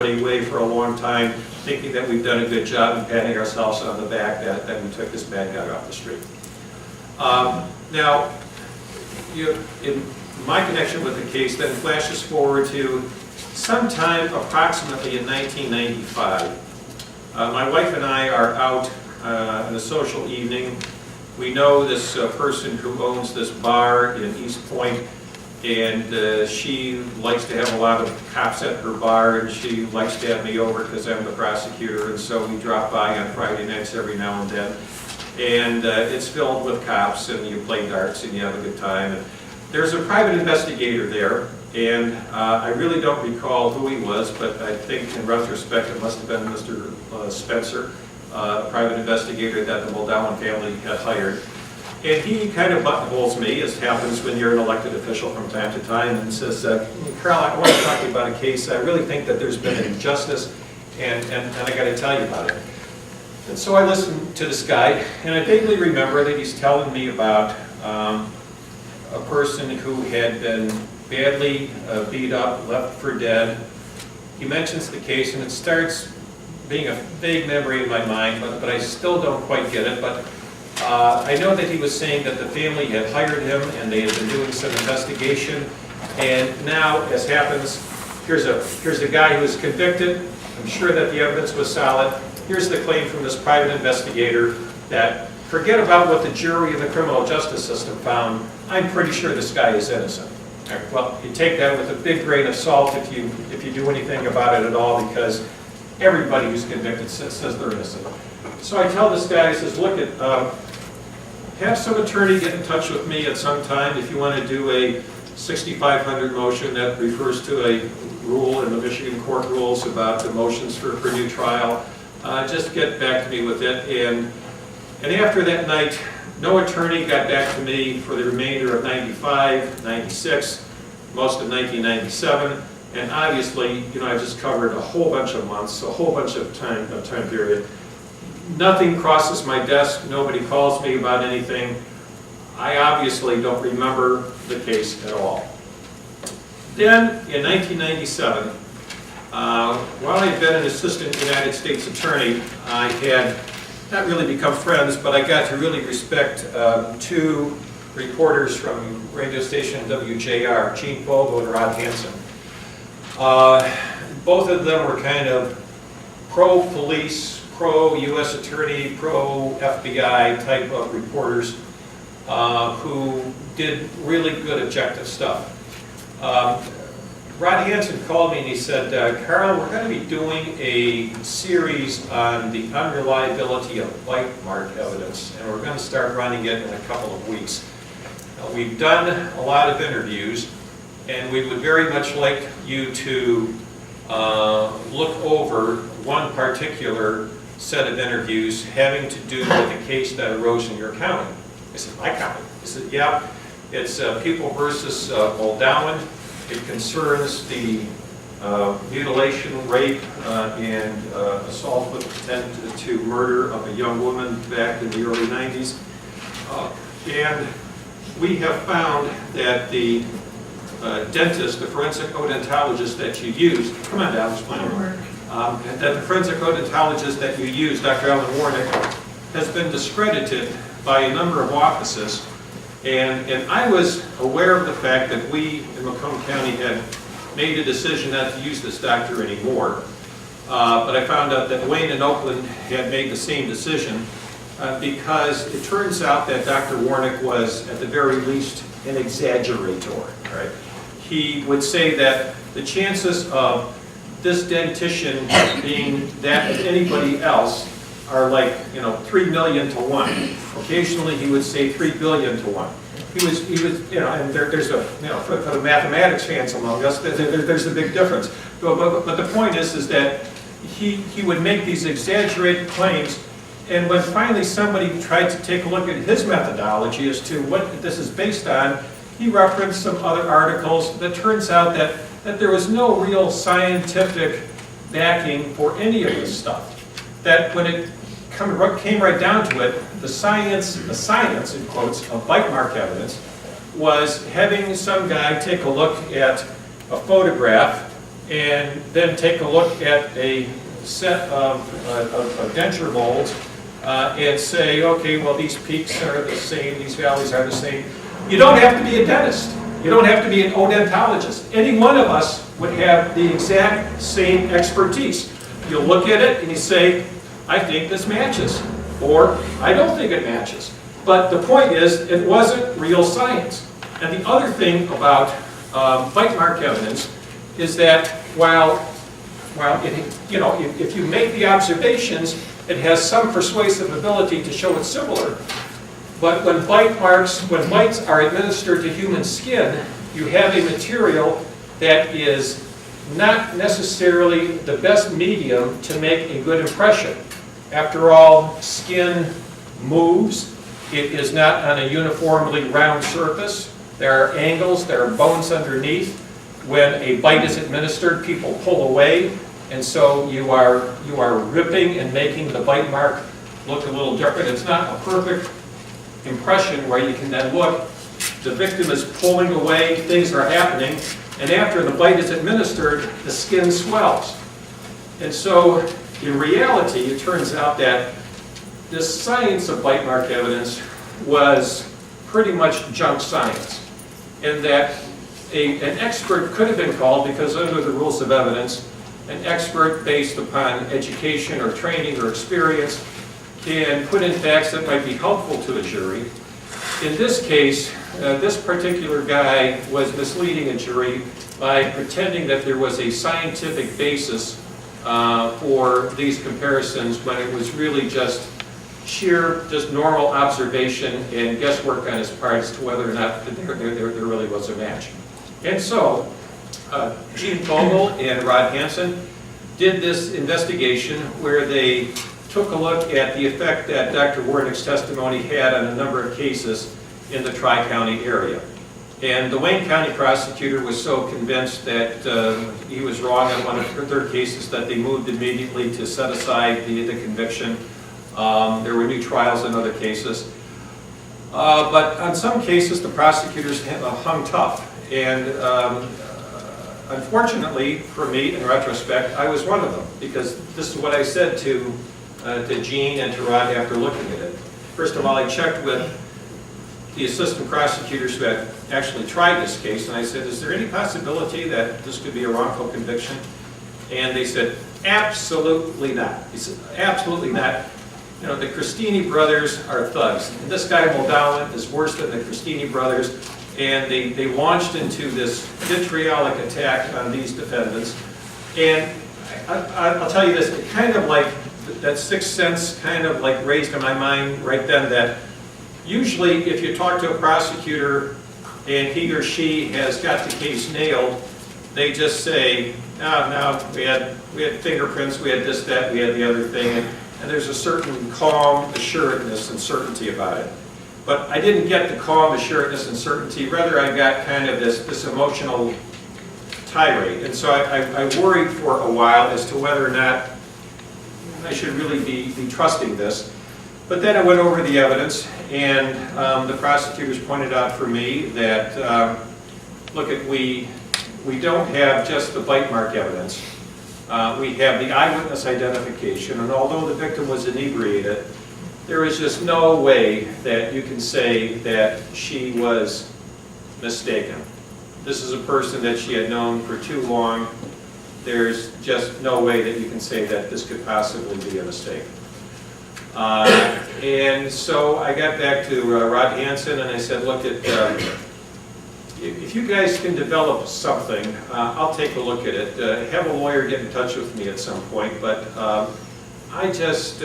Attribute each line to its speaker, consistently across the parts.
Speaker 1: way for a long time, thinking that we've done a good job and patting ourselves on the back that we took this bad guy off the street. Now, in my connection with the case then flashes forward to sometime approximately in 1995. My wife and I are out on a social evening. We know this person who owns this bar in East Point, and she likes to have a lot of cops at her bar, and she likes to have me over because I'm the prosecutor, and so we drop by on Friday nights every now and then. And it's filled with cops, and you play darts and you have a good time. And there's a private investigator there, and I really don't recall who he was, but I think in retrospect it must have been Mr. Spencer, a private investigator that the Muldown family had hired. And he kind of buttonholes me, as happens when you're an elected official from time to time, and says, Carl, I want to talk to you about a case. I really think that there's been an injustice, and I got to tell you about it. And so I listened to this guy, and I vaguely remember that he's telling me about a person who had been badly beat up, left for dead. He mentions the case, and it starts being a vague memory in my mind, but I still don't quite get it. But I know that he was saying that the family had hired him and they had been doing some investigation, and now, as happens, here's a guy who was convicted. I'm sure that the evidence was solid. Here's the claim from this private investigator that forget about what the jury and the criminal justice system found. I'm pretty sure this guy is innocent. Well, you take that with a big grain of salt if you do anything about it at all, because everybody who's convicted says they're innocent. So I tell this guy, I says, look, have some attorney get in touch with me at some time if you want to do a 6500 motion that refers to a rule in the Michigan court rules about the motions for new trial. Just get back to me with it. And after that night, no attorney got back to me for the remainder of 95, 96, most of 1997. And obviously, I just covered a whole bunch of months, a whole bunch of time period. Nothing crosses my desk. Nobody calls me about anything. I obviously don't remember the case at all. Then, in 1997, while I had been an assistant United States attorney, I had not really become friends, but I got to really respect two reporters from radio station WJR, Gene Fogle and Rod Hansen. Both of them were kind of pro-police, pro-U.S. attorney, pro-FBI type of reporters who did really good objective stuff. Rod Hansen called me and he said, Carl, we're going to be doing a series on the unreliability of bite mark evidence, and we're going to start running it in a couple of weeks. We've done a lot of interviews, and we would very much like you to look over one particular set of interviews having to do with a case that arose in your county. I said, my county? He said, yeah, it's People versus Muldown. It concerns the mutilation, rape, and assault with intent to murder of a young woman back in the early 90s. And we have found that the dentist, the forensic odontologist that you used, come on down, that the forensic odontologist that you used, Dr. Alan Warnick, has been discredited by a number of offices. And I was aware of the fact that we in Macomb County had made a decision not to use this doctor anymore. But I found out that Wayne and Oakland had made the same decision because it turns out that Dr. Warnick was, at the very least, an exaggerator. Right? He would say that the chances of this dentition being that of anybody else are like 3 million to 1. Occasionally he would say 3 billion to 1. He was and there's a for the mathematics fans among us, there's a big difference. But the point is that he would make these exaggerated claims, and when finally somebody tried to take a look at his methodology as to what this is based on, he referenced some other articles that turns out that there was no real scientific backing for any of this stuff. That when it came right down to it, the science in quotes of bite mark evidence was having some guy take a look at a photograph and then take a look at a set of denture molds and say, okay, well, these peaks are the same, these valleys are the same. You don't have to be a dentist. You don't have to be an odontologist. Any one of us would have the exact same expertise. You look at it and you say, I think this matches, or I don't think it matches. But the point is, it wasn't real science. And the other thing about bite mark evidence is that while if you make the observations, it has some persuasive ability to show it's similar. But when bites are administered to human skin, you have a material that is not necessarily the best medium to make a good impression. After all, skin moves. It is not on a uniformly round surface. There are angles, there are bones underneath. When a bite is administered, people pull away, and so you are ripping and making the bite mark look a little different. It's not a perfect impression where you can then look, the victim is pulling away, things are happening, and after the bite is administered, the skin swells. And so, in reality, it turns out that this science of bite mark evidence was pretty much junk science, in that an expert could have been called, because under the rules of evidence, an expert based upon education or training or experience can put in facts that might be helpful to a jury. In this case, this particular guy was misleading a jury by pretending that there was a scientific basis for these comparisons when it was really just normal observation and guesswork on his part as to whether or not there really was a match. And so, Gene Fogel and Rod Hansen did this investigation where they took a look at the effect that Dr. Warnick's testimony had on a number of cases in the Tri-County area. And the Wayne County prosecutor was so convinced that he was wrong on one of their cases that they moved immediately to set aside the conviction. There were new trials in other cases. But on some cases, the prosecutors hung tough. And unfortunately, for me, in retrospect, I was one of them, because this is what I said to Gene and to Rod after looking at it. First of all, I checked with the assistant prosecutors who had actually tried this case, and I said, is there any possibility that this could be a wrongful conviction? And they said, absolutely not. He said, absolutely not. You know, the Cristini brothers are thugs. And this guy, Muldowan, is worse than the Cristini brothers. And they launched into this vitriolic attack on these defendants. And I'll tell you this, it kind of like, that sixth sense kind of like raised in my mind right then that usually if you talk to a prosecutor and he or she has got the case nailed, they just say, no, we had fingerprints, we had this, that, we had the other thing, and there's a certain calm assuredness and certainty about it. But I didn't get the calm assuredness and certainty, rather I got kind of this emotional tirade. And so I worried for a while as to whether or not I should really be trusting this. But then I went over the evidence, and the prosecutors pointed out for me that, look, we don't have just the bite mark evidence. We have the eyewitness identification, and although the victim was inebriated, there is just no way that you can say that she was mistaken. This is a person that she had known for too long. There's just no way that you can say that this could possibly be a mistake. And so I got back to Rod Hansen and I said, look, if you guys can develop something, I'll take a look at it. Have a lawyer get in touch with me at some point, but I just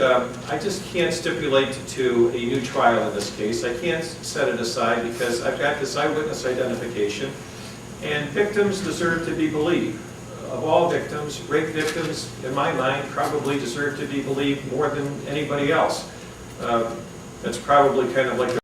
Speaker 1: can't stipulate to a new trial in this case. I can't set it aside because I've got this eyewitness identification, and victims deserve to be believed. Of all victims, rape victims, in my mind, probably deserve to be believed more than anybody else. That's probably kind of like